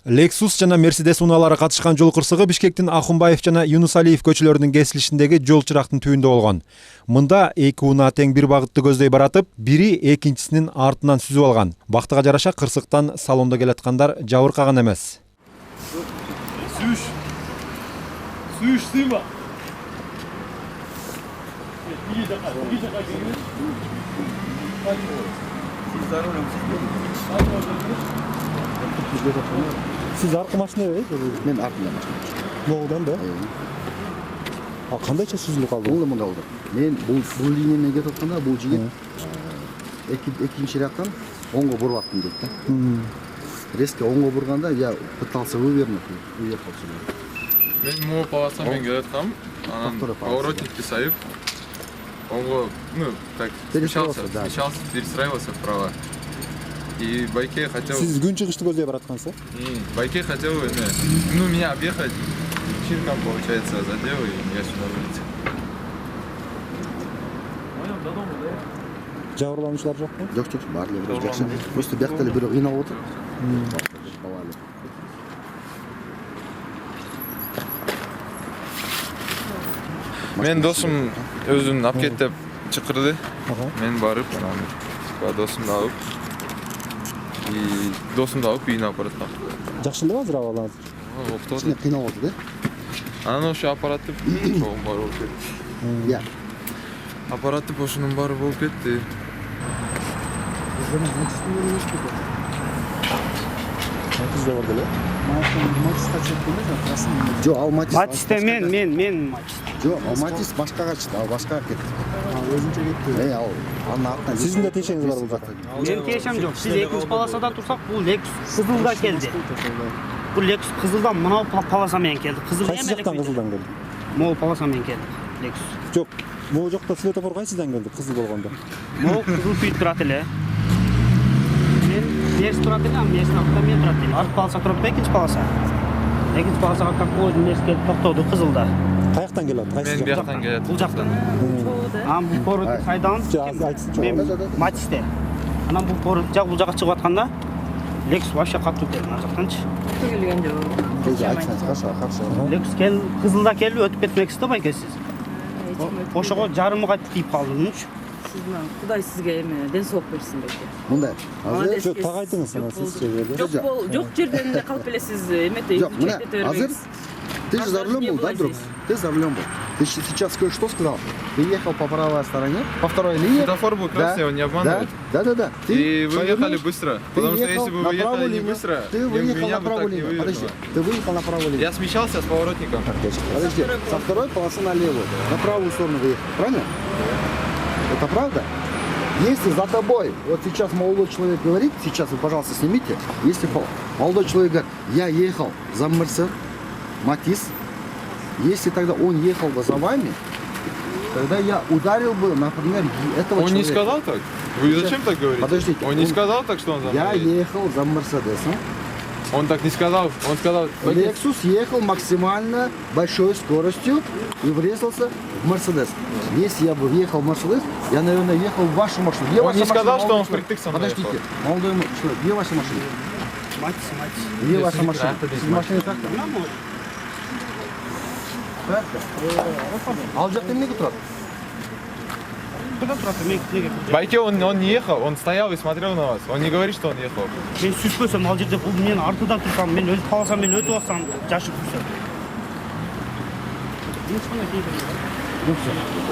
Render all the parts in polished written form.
Lexus жана Mercedes унаалары катышкан жол кырсыгы Бишкектин Ахунбаев жана Юнусалиев көчөлөрүнүн кесилишиндеги жол чырактын түбүндө болгон. Мында эки унаа тең бир багытты көздөй баратып, бири экинчисинин артынан сүзүп алган. Бактыга жараша кырсыктан салондо келаткандар жабыркаган эмес. Сүйүш сыйма. Siz arka машинада Мен артында машина. Могудан да? А кандайча сүзүлүп калды? Бул мында болду. Мен бул линиямен кетип атканда бул жигит экинчи ряктан оңго буруп аттым дейт да. Резко оңго бурганда я пытался вывернуть, уехал сюда. Мен могу полосамен келаткам, анан поворотникти сайып, оңго, так, смещался, перестраивался вправо. И Байке хотел... Siz gün çıkıştı көздөй бараткансыз? Байке хотел, меня объехать, чирком, получается, задел, и я сюда вылетел. Жабырлануучулар жокпу? Жок, баардыгы жакшы. Просто биякта эле бирөө кыйналып отур. Мен досум өзүн алып кет деп чакырды. Мен барып, анан досумду алып, и досумду алып үйүнө алып бараткам. Жакшы эле азыр абалыңыз? Кичине кыйналып отур да. Анан ошо аппараттып чогум бар болуп кетти. Я. Аппараттып ошонун баары болуп кетти. Жо, ал Матис. Матисте мен Матис. Жо, ал Матис башкага чыкты, ал башкага кетти. Өзүнчө кетти. Ал анын артынан. Сиздин да тиешеңиз бар бул жакта? Менин тиешем жок. Биз экинчи полосадан турсак, бул Lexus кызылда келди. Бул Lexus кызылдан мынау полоса менен келди. Кызыл эме Кайсы жактан кызылдан келди? Могу полоса менен келди. Lexus. Жок, могу жакта светофор кайсыдан келди? Кызыл болгондо. Могу кызыл күйүп турат эле. Мен терс турат эле, мен артта мен турат эле. Арт полоса туруп экинчи полоса. Экинчи полосага как койдум, мен келип токтоду кызылда. Каяктан келет? Мен бияктан келет. Бул жактан. Бул поворот кайдан? Мен Матисте. Анан бул поворот бул жака чыгып атканда Lexus вообще катуу келди ар жактанчы. Келген жок. Хорошо. Lexus кел кызылда келип өтүп кетмексиз да байке сиз. Ошого жарымы кайтып тийип калдыңыз. Кудай сизге эме ден соолук берсин беке. Мындай. Азыр так айтыңыз ана сиз жерде. Жок жерден эле калып элесиз эмете. Жок, мына азыр ты же за рулем был, да, друг? Ты за рулем был. Ты сейчас кое-что сказал. Ты ехал по правой стороне, по второй линии. Светофор был красный, он не обманывает. Да. И вы ехали быстро, потому что если бы вы ехали не быстро, ты выехал на правую линию. Подожди, ты выехал на правую линию. Я смещался с поворотником. Подожди, со второй полосы на левую, на правую сторону выехал, правильно? Это правда? Если за тобой, вот сейчас молодой человек говорит, сейчас вы, пожалуйста, снимите, если молодой человек говорит, я ехал за Матис, если тогда он ехал бы за вами, тогда я ударил бы, например, этого человека. Он не сказал так? Вы зачем так говорите? Подождите. Он не сказал так, что он за мной Я едет? ехал за Мерседесом. Он так не сказал. Он сказал... Lexus ехал максимально большой скоростью и врезался в Мерседес. Если я бы въехал в Мерседес, я, наверное, ехал в вашу машину. Где Он ваша не машина, сказал, что он молодой впритык со мной Подождите, ехал. молодой человек, где ваша машина? Матис. Где ваша Здесь машина? трактор, здесь Машина как-то? Ал жакта эмнеге турат? Куда турат? Мен кимге? Байке, он не ехал, он стоял и смотрел на вас. Он не говорит, что он ехал. Мен сүзбөсөм ал жерде бул менин артынан турсам, мен өз полосаммен өтүп атсам, жашып жүрсөм.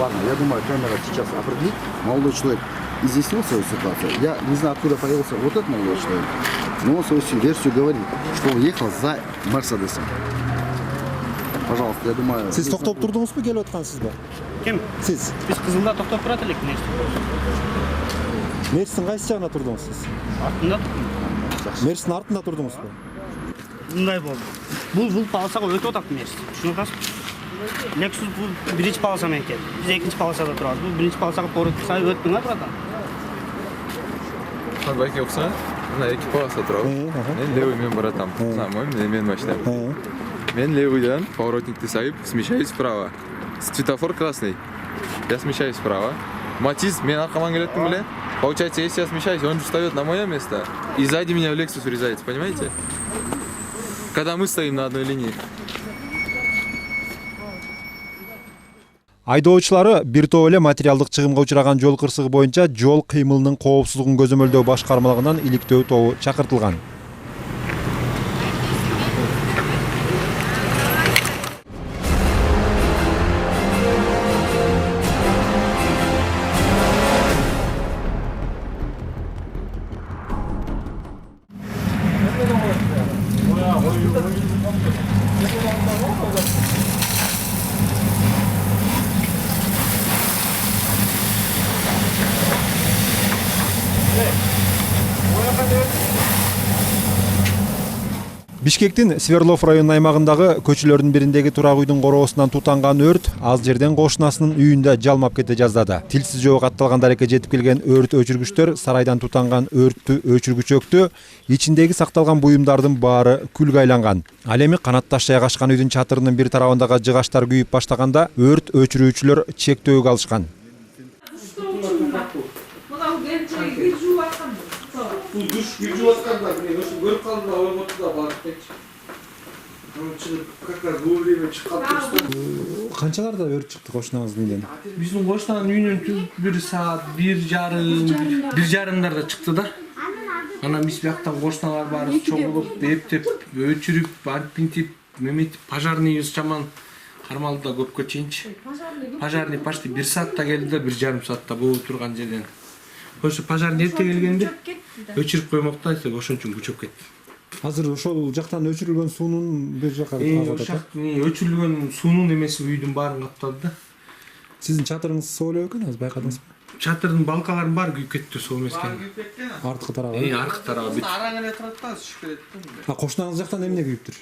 Ладно, я думаю, камера сейчас определит. Молодой человек изъяснил свою ситуацию. Я не знаю, откуда появился вот этот молодой человек, но он свою версию говорит, что он ехал за Мерседесом. Пожалуйста, я думаю... Siz токтоп турдуңузбу, келип аткансызбы? Ким? Siz. Биз кызылда токтоп турат элек нече. Мерстин кайсы жагына турдуңуз siz? Артында Мерстин артында турдуңузбу? мындай болду. Бул полосага өтүп атат Мерс. Түшүнүп атасызбы? Lexus бул биринчи полоса менен келди. Биз экинчи полосада турабыз. Бул биринчи полосага поворот сайып өттүң а buradan. Байке окса, мына эки полоса турабы. Мен левый мен баратам. Мына мой менин машинам. Мен левыйдан поворотникти сайып, смещаюсь вправо. Светофор красный. Я смещаюсь вправо. Матис, мен аркаман келеттим беле? Получается, если я смещаюсь, он же встает на мое место, и сзади меня в Lexus врезается, понимаете? Когда мы стоим на одной линии. Айдоочулары бир топ эле материалдык чыгымга учураган жол кырсыгы боюнча жол кыймылынын коопсуздугун көзөмөлдөө башкармалыгынан иликтөө тобу чакыртылган. Бишкектин Сверлов районунун аймагындагы көчөлөрдүн бириндеги турак үйдүн короосунан тутанган өрт аз жерден кошунасынын үйүндө жалмап кете жаздады. Тилсиз жоок атталган дарекке жетип келген өрт өчүргүчтөр сарайдан тутанган өрттү өчүргүчөктү, ичиндеги сакталган буюмдардын баары күлгө айланган. Ал эми канатташ жайгашкан үйдүн чатырынын бир тарабындагы жыгачтар күйүп баштаганда өрт өчүрүүчүлөр чектөөгө алышкан. Duş gücü vaskanlar, görüp kaldı da oynadı da var pek. Çıkıp kakar bu время çıkıp Канчаларда өрт чыкты кошунаңыздын үйүнөн? Биздин коштан үйүнөн бир саат, бир жарымдарда чыкты да. Анан биз бияктан коштанар баарыбыз чогулуп, эптеп, өчүрүп, антип, неметип, пожарныйыбыз жаман кармалды да көпкө чейинчи. Пожарный почти 1 саатта келди да, 1,5 саатта болуп турган жерден. Ошо пожарный эрте келгенде өчүрүп коймокта, ошон үчүн күчөп кетти. Азыр ошол жактан өчүрүлгөн суунун бир жака өчүрүлгөн суунун эмеси үйдүн баарын каптады да. Сиздин чатырыңыз соолеп экен, азыр байкадыңызбы? Чатырдын балкаларын баары күйүп кетти, соо эмес экен. Арткы тарабы. Аркы тарабы. Араң эле турат да, түшүп кетет. Кошунаңыз жактан эмне күйүптүр?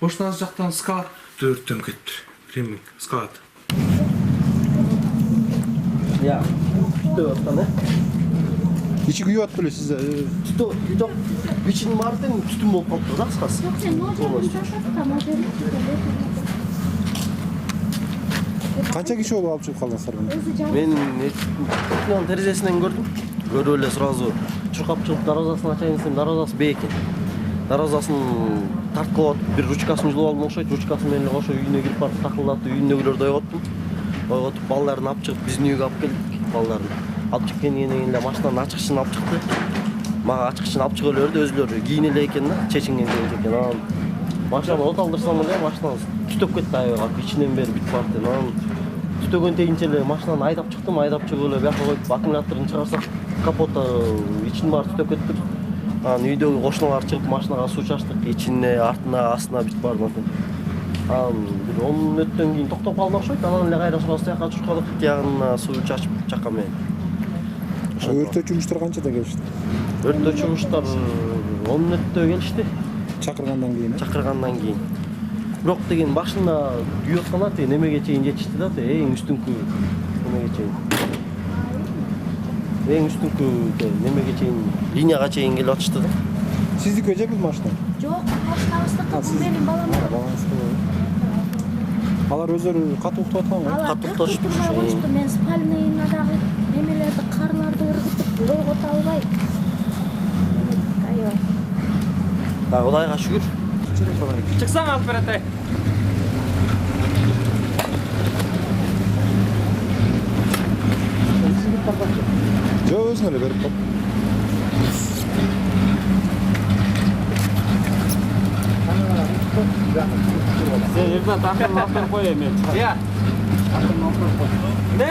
Кошунаңыз жактан скат өрттөнүп кетти. Реминг, скат. Ya, tutuyor sana. Ичи күйүп атпы эле сизде? Tutuyor, yok. Biçin martın tutum olup kalktı da kıskas. Канча киши болуп алып чыгып калдыңыздар муну? Ben tuttuğun tercihesinden gördüm. Görü öyle sırası çırkap çıkıp darvazasını açayım desem darvazası bey ekan. Darvazasını tartkılap bir rучкасын жылып алдым окшойт. Ручкасын менен ошо үйүнө кирип барып такылдатып үйүндөгүлөрдү ойготтум. Ойготуп балдарын алып чыгып биздин үйгө алып келдик. Балдарын алып чыгып келгенден кийин эле машинанын ачкычын алып чыкты. Мага ачкычын алып чыгып эле өзүлөрү кийин эле экен да, чечинген экен. Анан машинаны от алдырсам эле машинабыз түтөп кетти аябай, ичинен бери бүтүп барып. Анан түтөгөн тегинче эле машинаны айдап чыктым, айдап чыгып эле бияка коюп аккумуляторун чыгарсак капота ичин баары түтөп кетти. Анан үйдөгү кошуналар чыгып машинага суу чачтык, ичине, артына, астына бүтүп барды. Анан бир 10 мүнөттөн кийин токтоп калды окшойт. Анан эле кайра суу астына чуркадык, тиягына суу чачып чаккан менен. Өрт өчүргүчтөр канчада келишти? Өрт өчүргүчтөр 10 мүнөттө келишти. Чакыргандан кийин. Чакыргандан кийин. Бирок деген башында күйүп атканда те немеге чейин жетишти да, эң үстүңкү немеге чейин. Эң үстүңкү немеге чейин, линияга чейин келип атышты да. Сиздики же бул машина? Жок, башкабыздыкы бул менин балам. Алар өздөрү катуу уктап аткан го? Катуу укташты. Мен спальныйнадагы немелерди, карларды ыргытып, ойгото албай. Аябай. Да, Кудайга шүгүр. Чыксаң алып берет. Жок, өзүнө эле берип коп. Sen yerden takımın altına koyayım ben. Ya. Ne?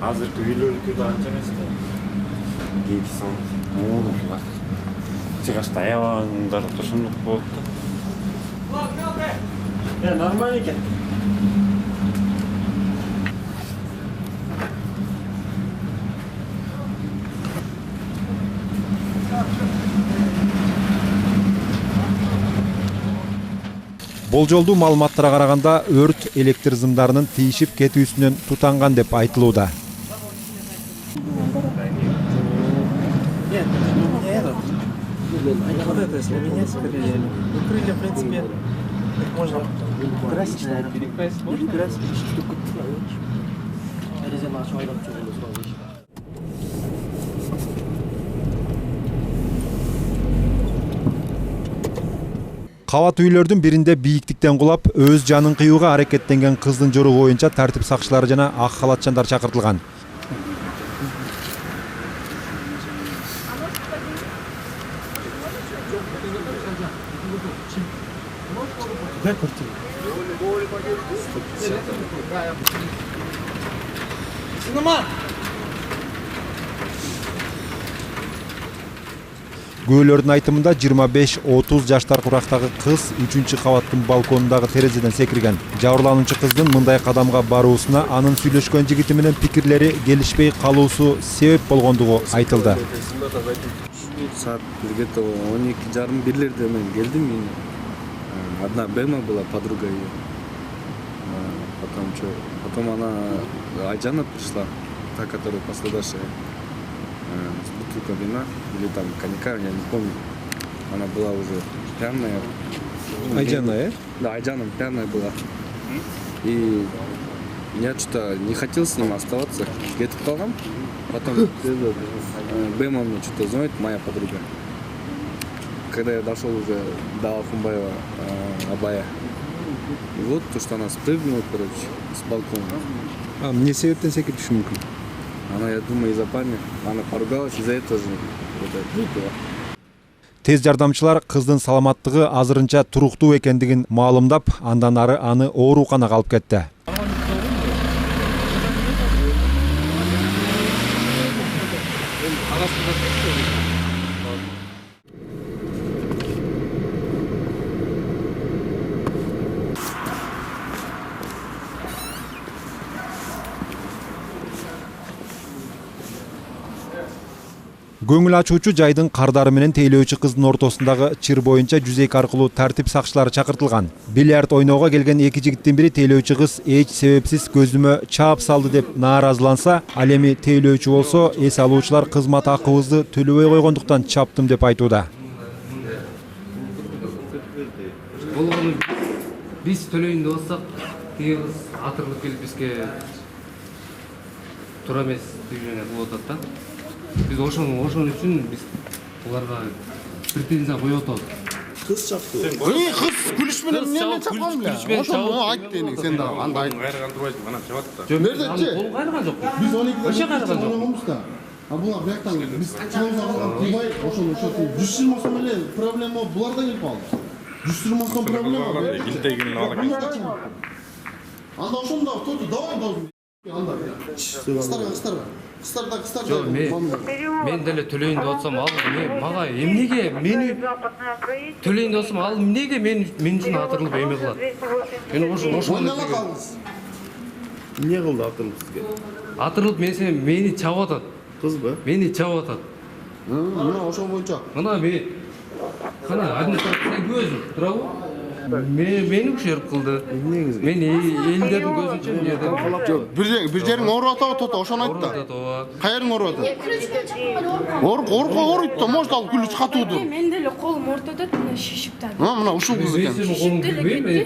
Азыркы үйлөрдүкү да анча эмес да. Кейинки сан. Чыгашта аябаңдар ошондук болот да. Нормально экен. Болжолдуу маалыматтарга караганда өрт электр зымдарынын тийишип кетүүсүнөн тутанган деп айтылууда. Кабат үйлөрдүн биринде бийиктиктен кулап, өз жанын кыюуга аракеттенген кыздын жоругу боюнча тартип сакчылары жана ак халатчандар чакыртылган. Күбөлөрдүн айтымында 25-30 жаштар курактагы кыз 3-кабаттын балконундагы терезеден секирген. Жабырлануучу кыздын мындай кадамга баруусуна анын сүйлөшкөн жигити менен пикирлери келишпей калуусу себеп болгондугу айтылды. Саат где-то 12:30 мен келдим. Одна Бема была, подруга ее. Потом она, Айджана пришла, та, которая пострадавшая, с бутылкой вина или там коньяка, я не помню. Она была уже пьяная. Айджана, Да, Айджана пьяная была. И я что-то не хотел с ним оставаться. Где-то потом Бема мне что-то звонит, моя подруга. Когда я дошел уже до Алхумбаева Абая. И вот то, что она спрыгнула, короче, с балкона. Мне себептен секириши мүмкүн. Она, я думаю, из-за парня. Она поругалась, из-за этого же выпила. Тез жардамчылар кыздын саламаттыгы азырынча туруктуу экендигин маалымдап, андан ары аны ооруканага алып кетти. Көңүл ачуучу жайдын кардары менен тейлөөчү кыздын ортосундагы чыр боюнча жүзөк аркылуу тартип сакчылары чакыртылган. Бильярд ойноого келген эки жигиттин бири тейлөөчү кыз эч себепсиз көзүмө чаап салды деп нааразыланса, ал эми тейлөөчү болсо эс алуучулар кызмат акыбызды төлөбөй койгондуктан чаптым деп айтууда. Биз төлөйүн деп атсак, тиги кыз атырылып келип бизге туура эмес движение кылып атат да. Biz oşun üçün biz onlarga pretenziya koyup atабыз. Kız çaptı. İyi kız gülüşmeden niye çapalım ya? Oşun ayt deyin sen de anda ayt. Nerede ki? Kol kayırgan jok. Biz 12'de oynamamız da. Ha bunlar buyaktan geldi. Biz çoğumuza kalgan Tibay oşun 120 masam ele problem o. Bular da gelip aldı. 120 masam problem o. Gilteginin alak. Anda oşun da tutu davay davay. Anda. Kıstar. Кыстар. Мен деле төлөйүн деп атсам, ал мага эмнеге мени төлөйүн деп атсам, ал эмнеге мен үчүн атырылып эме кылат? Мен ошо Не кылды атырылып сизге? Атырылып мени чабып атат. Кызбы? Мени чабып атат. Мына ошо боюнча. Мына администрация көзүм, турабы? Meni uşarıp kıldı. Men ellerin gözünce ne dedim? Bir yerin oru ata tota, oşan aytta. Kayarın oru ata? Oru может al gülü çıkartıyordu. Men de kolum ortada şişip tabi. Ha, mına uşul kız eken.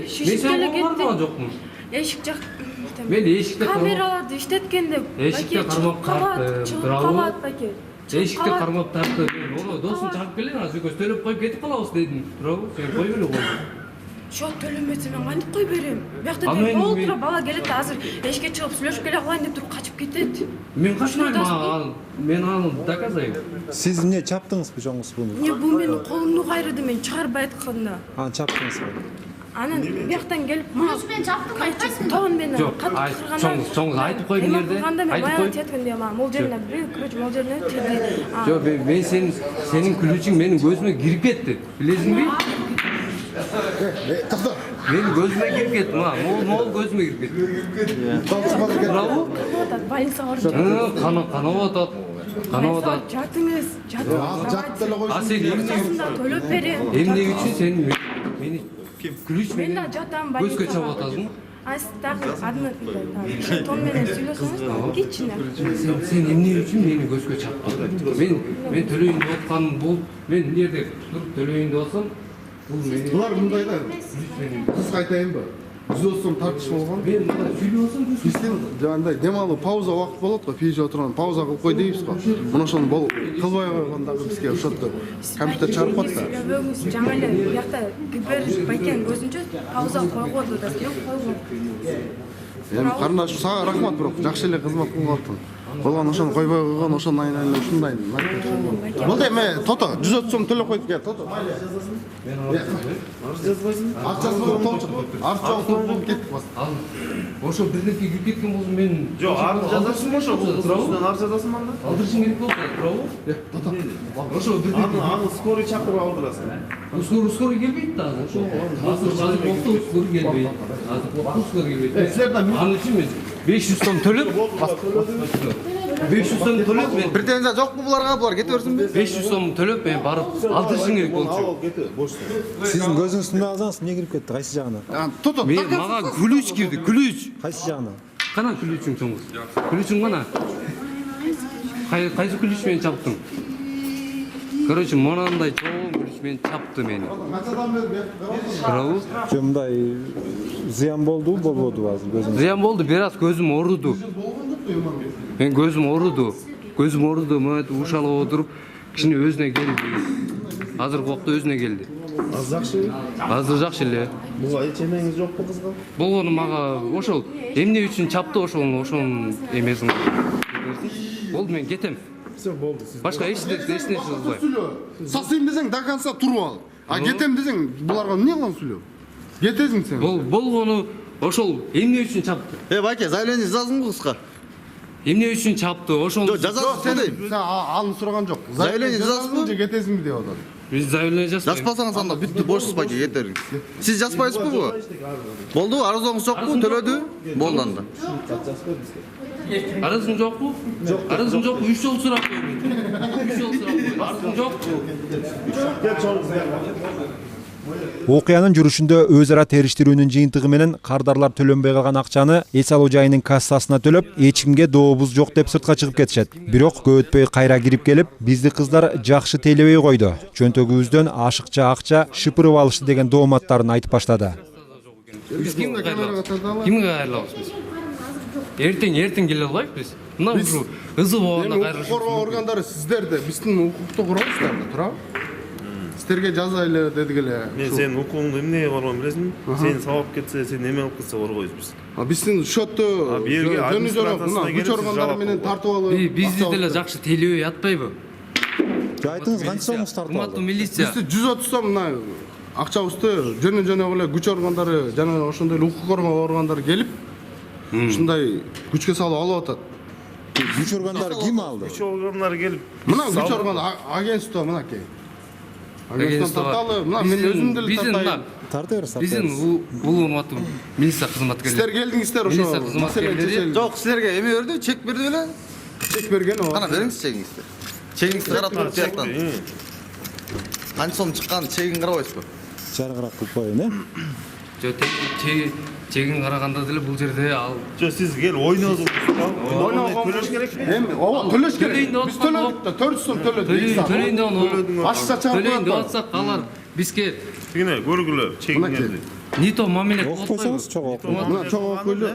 Şişiptele gitti. Eşik jak. Men eşikte kameralarda iştetkende. Eşikte karmap tarttı. Kavat pake. Eşikte karmap tarttı. Onu dostum çarpıp gelin az göz төлөп koyup ketip kalabız dedim. Turabı sen koy beni koy. Şu төлөмөсүн мен кантип кой берем? Бuyakta мен олтура бала келет азыр эшикке чыгып сүйлөшүп келе калайын деп туруп качып кетет. Мен качпайм, мен аны доказайм. Сиз эмне чаптыңызбы жоңуз буну? Не бул менин колумду кайрыды мен чыгарбай айтканда. Чаптыңызбы? Анан бuyaktan келип мен чаптым айтчы тоон менен катып кырган. Чоңуз айтып койдун жерде. Айтып кой. Теткенде мол жерине бир короче мол жерине тирди. Жок, мен сенин күлүүчүң менин көзүмө кирип кетти. Билесиңби? Менин көзүмө кирип кетти, мол көзүмө кирип кетти. Браво. Больницага барып. Канап атат. Жатыңыз. Жат деле койсун. А сен төлөп берем. эмне үчүн сен мени Күлүч Мен менен да жатам көзгө чабып атасың. А сиз дагы адны тон менен сүйлөсөңүз кичине. Сен эмне үчүн мени көзгө чаптың? Мен төлөйүн деп атканым бул. Мен мына жерде туруп төлөйүн деп атсам, бул мени. Булар мындай да. Сиз айтайынбы? 100 сом тартыш болгон. Мен мына сүйлөп атсам Биздин жаңандай дем алуу пауза убакыт болот го, пейже отурган пауза кылып кой дейбиз го. Мына ошону кылбай койгондагы бизге ошондо компьютер чыгарып коет да. Себебиңиз жаңа эле биякта Гүлбер байкенин көзүнчө пауза койгоду да, жок койгон. Эми карындашым сага рахмат, бирок жакшы эле кызмат кылып атып. Болгон ошону койбой койгон, ошону айнала ушундай. Бул эми Тото 130 сом төлөп койдук я, Тото. Арыз жазып кеттик бас. Ошо бирдеке кирип кеткен болсо мен Жок, арыз жазасың ошо. Суздан арыз жазасың анда. алдырышың керек болсо, туурабы? Ошо бирдеке Аны скорый чакырып алдырасың. Скорый келбейт да. Ошо азыр вакытта скорый келбейт. Азыр вакытта скорый келбейт. Анын үчүн мен 500 сом төлөп 500 сом төлөп мен Претензия жокпу буларга? Булар кете берсинби? 500 сом төлөп мен барып алдырышым керек болчу. Сиздин көзүңүздүн агзаңыз эмне кирип кетти? Кайсы жагына? Тото, Мен мага күлүч кирди, күлүч. Кайсы жагына? Кана күлүчүң чоңуз? Күлүчүң кана? Кайсы күлүч менен чаптың? Короче, монандай чоң күлүч менен чапты мени. Туурабы? Жо мындай зыян болду, болбоду азыр көзүңүз? Зыян болду, бир аз көзүм ооруду. Мен көзүм ооруду. Көзүм ооруду, мынтип ушалып отуруп, кичине өзүнө келди. Азыркы убакта өзүнө келди. Аз жакшы. Азыр жакшы эле. Буга эч эмеңиз жокпу кызга? Болгону мага ошол эмне үчүн чапты ошонун эмесин. Болду, мен кетем. Все болду. Сиз Башка эч нерсе кылбайм. Сасыйм десең до конца туруп ал. А кетем десең буларга эмне кылган сүйлөп? Кетесиң сен. Болгону ошол эмне үчүн чапты? Байке, заявление жаздыңбы кызга? Эмне үчүн чапты? Ошол Жазасызбы дейм. Сен аны сураган жок. Заявление жазасызбы? Же кетесиңби деп атат. биз заявление жазбайбыз. Жазбасаңыз анда бүттү, бошсуз байке, кетериңиз. Сиз жазбайсызбы бу? Болду, арыздооңуз жокпу? Төлөдү? Болду анда. Арызың жокпу? Арызың жокпу? 3 жол сурап койдум. 3 жол сурап койдум. Арызың жокпу? Окуянын жүрүшүндө өз ара териштирүүнүн жыйынтыгы менен кардарлар төлөнбөй калган акчаны эс алуу жайынын кассасына төлөп, эч кимге дообуз жок деп сыртка чыгып кетишет. Бирок көп өтпөй кайра кирип келип, бизди кыздар жакшы тейлебей койду. Чөнтөгүбүздөн ашыкча акча шыпырып алышты деген дооматтарын айтып баштады. Кимге кайрылабыз биз? Эртең келе албайбы биз? Мына ушу ызы болгондо кайрылышыбыз. Коргоо органдары сиздерде биздин укукту куробуздар, туурабы? Сиздерге жазайлы дедик эле. Мен сенин укугуңду эмнеге коргойм билесиңби? Сени сабап кетсе, сен эме кылып кетсе коргойбуз биз. Биздин счетту берге администрациясына күч органдары менен тартып алып. Бизди деле жакшы тейлебей атпайбы? Айтыңыз, канча сомуз тартып алды? Урматтуу милиция. Бизди 130 сом мына акчабызды жөн эле күч органдары жана ошондой эле укук коргоо органдары келип, ушундай күчкө салып алып атат. Күч органдары ким алды? Күч органдары келип, Мына күч органы агентство мынакей. Агентство тарталы, мына мен өзүм деле тартайм. Тарта берсиз. Биздин бул урматтуу милиция кызматкерлери. Сиздер келдиңиздер ошо. Милиция кызматкерлери. Жок, силерге эме берди, чек берди беле? Чек берген о. Кана бериңиз чегиңизди. Чегиңизди карап туруп жактан. Канча сом чыккан чегин карабайсызбы? Жарыгыраак кылып коеюн, э? Жок, чегин караганда деле бул жерде ал жо сиз кел ойнозуңуз. Төлөш керек. Эми ооба төлөш керек. Биз төлөдүк да 400 сом төлөдүк. төлөйүн деп анан Ашса чыгып төлөйүн деп коет. атсак алар бизге Тигине көргүлө чегиңерди. не то мамиле Окуп койсоңуз чогуу окуп. Мына чогуу окуйлу.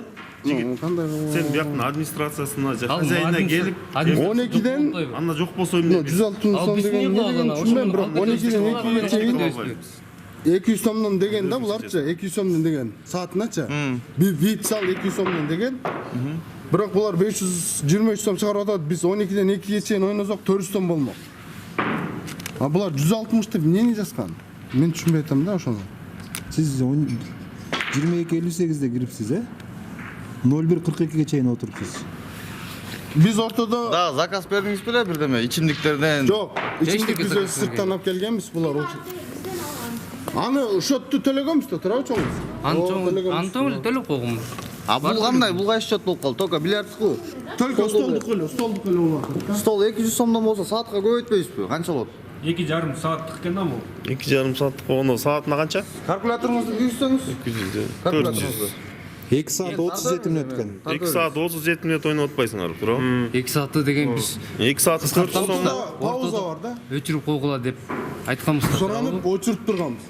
Кандай Сен бияктын администрациясына же хозяйына келип 12ден анда жок болсо эмне? 160 сом деген эмне деген түшүнбөйм, бирок 12ден 2ге чейин 200 сомдон деген да буларчы, 200 сомдон деген саатыначы. Вип зал 200 сомдон деген. Бирок булар 523 сом чыгарып атат. Биз 12ден 2ге чейин ойносок 400 сом болмок. А булар 160 деп эмнени жазган? Мен түшүнбөй атам да ошону. Сиз 22:58-де кирипсиз, э? 01:42-ге чейин отурупсуз. Биз ортодо Да, заказ бердиңиз беле бирдеме? Ичимдиктерден. жок, ичимдик биз өз сырттан алып келгенбиз булар. Аны счетту төлөгөнбүз да, туурабы чоңуз? Антон төлөп койгонбуз. А бул кандай? Бул кайсы счет болуп калды? Только бильярдску. Только столдук эле булат. Стол 200 сомдон болсо саатка көп өтпөйсүзбү? Канча болот? 2,5 сааттык экен да бул. 2,5 сааттык болгондо саатына канча? Kalkülatörünüzü büyütseniz. 200. Kalkülatörünüzü. 2 saat 37 мүнөт экен. 2 саат 37 мүнөт ойноп атпайсыңар, туурабы? 2 саатты деген биз 2 саат 4 сом. Pauza var da. өчүрүп койгула деп айтканбыз. Soranıp uçurup durganбыз.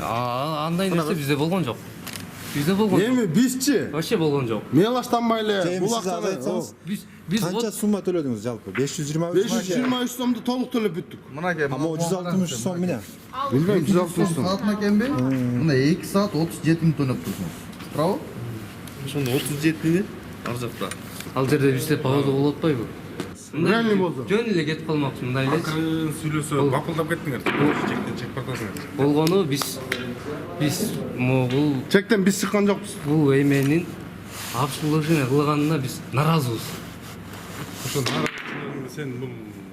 Андай нерсе бизде болгон жок. Бизде болгон жок. Эми бизчи? Вообще болгон жок. Мелаштанбайлы. Сиз айтсаңыз, Биз канча сумма төлөдүңүз жалпы? 523 сомду толук төлөп бүттүк. Ama 160 сом менен. Bilmem 160 сом. Saatına kembe, bunda 2 saat 37 minut oynap dursunuz. Bravo. Ошондо 37 ар жакта. Ал жерде бизде пауза болуп атпайбы? Реально болду. Жөн эле кетип калмакчы мындай эле. Акырын сүйлөсө бапылдап кеттиңер. Чектен чек бартасыңар. Болгону биз бул Çekten biz çıkan жокпуз. бул эменин апшылыгын кылганына биз наразыбыз. Ошо сен бул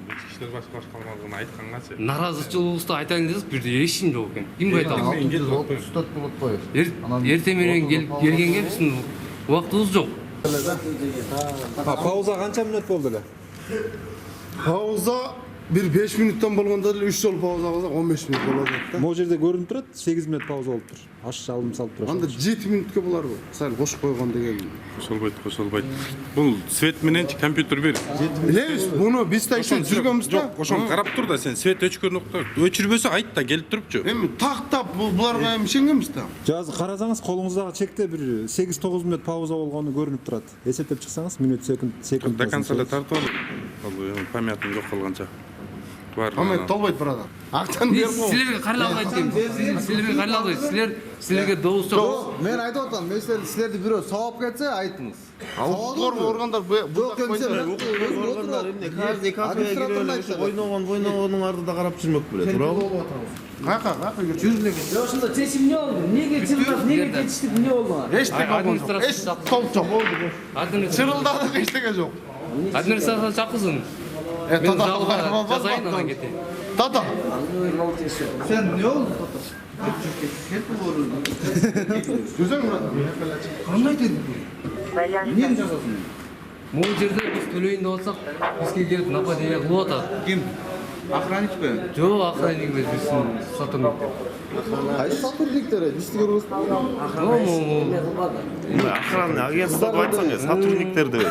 ички иштер башкармалыгын айткангачы. Наразычылыгыбызды айтайын десек бирде эч жок экен. Кимге айтабыз? 34 minut koyuyor. Эртең менен келгенге биздин убактыбыз жок. Пауза канча мүнөт болду эле? Pauza bir 5 minuttan болгондо эле 3 жол пауза кылсак 15 минут болот да. Могу жерде көрүнүп турат, 8 мүнөт пауза болуп тур. Аш алым салып турат. Анда 7 минутка боларбы? Сал кошуп койгон деген. Кошолбойт. Бул свет мененчи компьютер бер. Билебиз, буну биз да иши жүргөнбүз да. Жок, ошону карап тур да, сен свет өчкөн нукта өчүрбөсө айт да келип турупчу. Эми тактап буларга эми ишенгенбиз да. Жазы карасаңыз, колуңуздагы чекте бир 8-9 мүнөт пауза болгону көрүнүп турат. Эсептеп чыксаңыз, минут, секунд. До конца эле тартып алып. Ал эми памятым жок калганча. Память толбойт брат. Актан берип кой. Силерге каралбайт дейм. Силерге каралбайт. Силерге добус жок. Ben ayta otam, mesela sizlerde biri savap geçse aytınız. Organдар Yok emse Органдар эмне? Каждый кафеге кирип ойногонун ардында карап жүрмөк беле, туурабы? Кака Жүзүнө келди. Ошондо чечим эмне болду? Неге чыгып, неге кетиштик, эмне болду? Эч топ жок болду. Чырылдады эчтеке жок. Администрация чакырсын. Мен жалоба жазайын анан кетейин. Тата. Sen ne oldu? Güzel Murat. Kандай dedin? Niye жазасың? Могу жерде биз төлөйүн деп атсак, бизге келип нападение кылып атат. Kim? Охранник пе? Жок, охранник эмес, биздин сотрудниктер. Кайсы сотрудниктер? Биздики Охранный агентство деп айтсаң, сотрудниктер деп.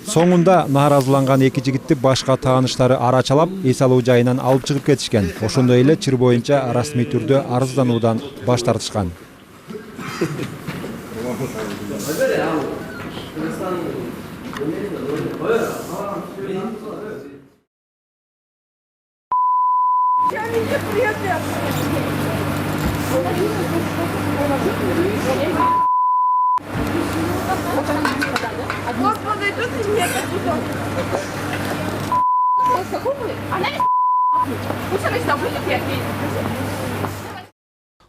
Соңунда нааразыланган эки жигитти башка тааныштары арачалап, эс алуу жайынан алып чыгып кетишкен. Ошондой эле чыр боюнча расмий түрдө арыздануудан баш тартышкан. Господи, что ты мне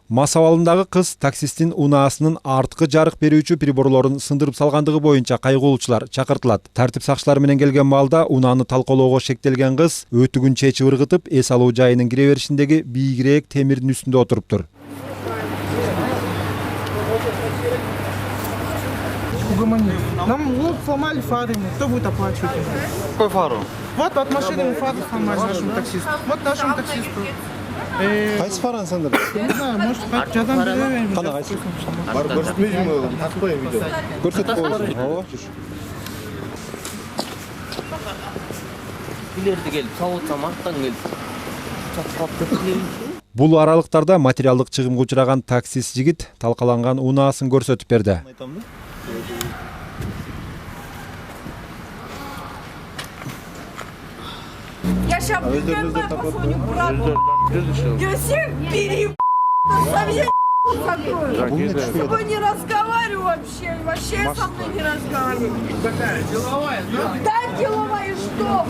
Мас абалындагы кыз таксисттин унаасынын арткы жарык берүүчү приборлорун сындырып салгандыгы боюнча кайгылуучулар чакыртылат. Тартип сакчылары менен келген маалда унааны талкоолоого шектелген кыз өтүгүн чечип ыргытып, эс алуу жайынын кире беришиндеги бийигирээк темирдин үстүндө отуруптур. Нам вот сломали фары, кто будет оплачивать? Какой фару? Вот от машины мы фары сломали нашему таксисту. Вот нашему таксисту. Кайсы фараны сындырды? Не знаю, может, жадам беребейм. Кана кайсы? Көрсөтмөйсүңбү? Аткойм видео. Көрсөтүп коесуң. Ооба. Билерди келип, сабатсам арттан келип. Чакырып кетти. Бул аралыктарда материалдык чыгымга учураган таксист жигит талкаланган унаасын көрсөтүп берди. Я сейчас позвоню брату. Я всех переб***ю, совсем закрою. С тобой не разговариваю вообще со мной не разговариваю. Такая деловая, да? Да, деловая, что?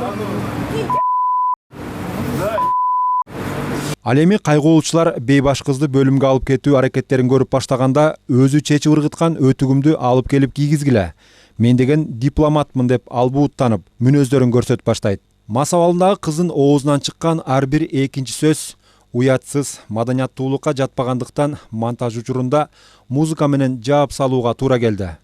Ал эми кайгылуучулар бейбаш кызды бөлүмгө алып кетүү аракеттерин көрүп баштаганда өзү чечип ыргыткан өтүгүмдү алып келип кийгизгиле. Мен деген дипломатмын деп албууттанып, мүнөздөрүн көрсөтүп баштайт. Мас абалындагы кыздын оозунан чыккан ар бир экинчи сөз уятсыз, маданияттуулукка жатпагандыктан монтаж учурунда музыка менен жаап салууга туура келди.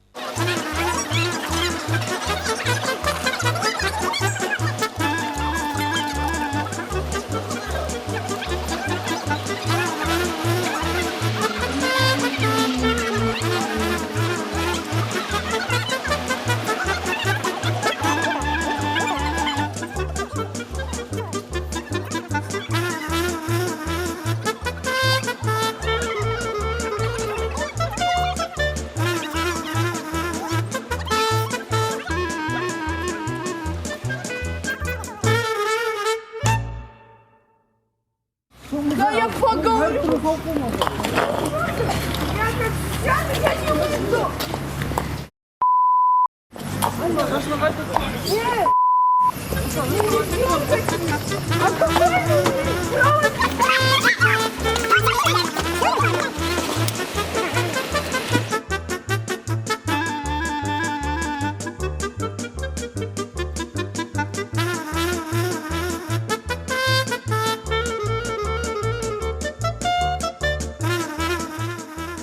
Да я поговорю. Я как сяду, я не уйду. Нет. А какой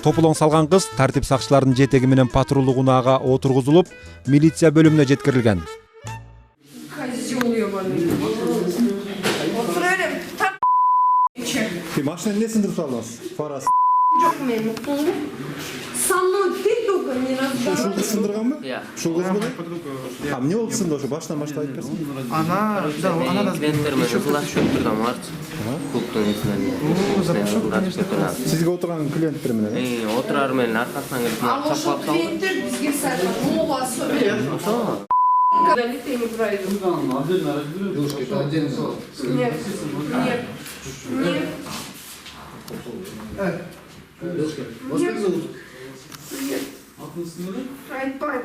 Топулоң салган кыз тартип сакчыларынын жетеги менен патрулдук унаага отургузулуп, милиция бөлүмүнө жеткирилген. козел ебаный. Отурарым, так Машина несинди салдыңыз? Фарасы. жоқ мен. Со мной ты только не разговаривай. Кыз сындырганбы? Ушул кыз беле? Эмне болду сынды ошо? Башынан баштап айтып берсиң. Она, да, она нас... Сизге отурган клиенттер менен. Отурар менен аркасынан келип А может клиенттер бизге сайтка мол особенно. Когда ты не пройду. Девушка, это отдельно. Нет, нет, нет. Девушка, вас как зовут? Нет. Айтпайм.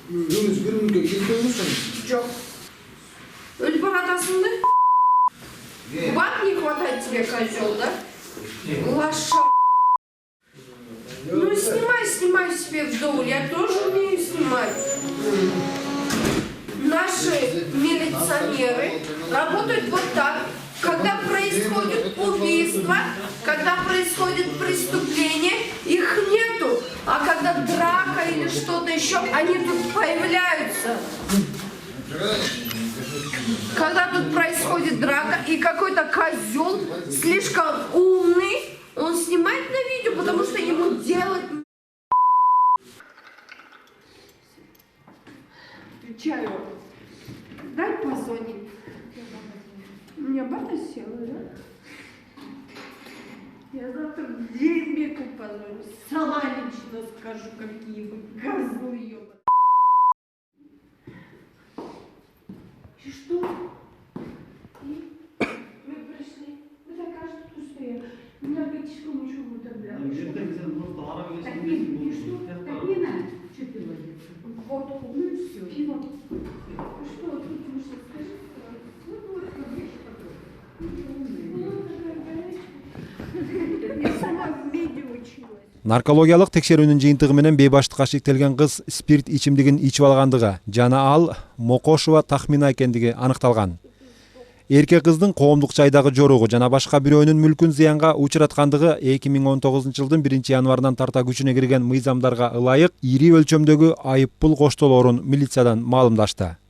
Юнус, бирминге келип көрмүшсүң? Жоқ. Өліп баратасың да? Бак не хватает тебе, козел, да? Лоша. Ну снимай себе вдоволь, я тоже умею снимать. Наши милиционеры работают вот так. Когда происходит убийство, когда происходит преступление, их нету. А когда драка или что-то еще, они тут появляются. Когда тут происходит драка, и какой-то козел слишком умный, он снимает на видео, потому что ему делать... Чаю. Дай позвонить. У меня бата села, да? Я завтра в Дербеку позвоню. Сама лично скажу, какие вы козлы, ёбаные. И что? И мы пришли. Мы докажем, что я энергетическому ничего не добавляла. Так и что? Так не надо. Что ты водишь? Вот, ну и все. Пиво. Что тут нужно сказать? Я сама в меди училась. Наркологиялык текшерүүнүн жыйынтыгы менен бейбаштыкка шектелген кыз спирт ичимдигин ичип алгандыгы жана ал Мокошова Тахмина экендиги аныкталган. Эркек кыздын коомдук жайдагы жоругу жана башка бирөөнүн мүлкүн зыянга учураткандыгы 2019-жылдын 1-январынан тарта күчүнө кирген мыйзамдарга ылайык ири өлчөмдөгү айып пул коштолоорун милициядан маалымдашты.